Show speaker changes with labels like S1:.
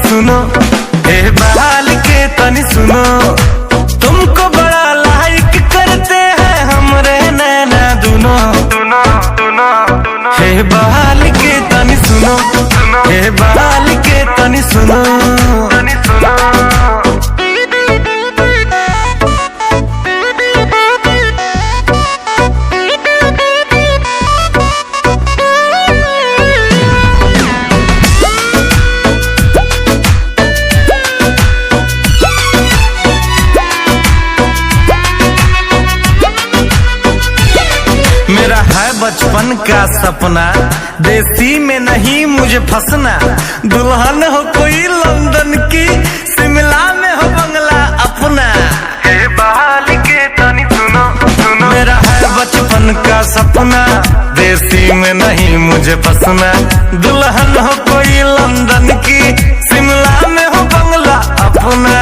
S1: सुनो, हे बहाल के तनी सुनो, तुमको बड़ा लाइक करते हैं हमरे नैना दुनो, हे बहाल के तनी सुनो, हे बहाल के तनी सुनो। मेरा है बचपन का सपना, देसी में नहीं मुझे फंसना, दुल्हन हो कोई लंदन की, शिमला में हो बंगला अपना। हे बहाल के तनी सुनो, मेरा है बचपन का सपना, देसी में नहीं मुझे फंसना, दुल्हन हो कोई लंदन की, शिमला में हो बंगला अपना।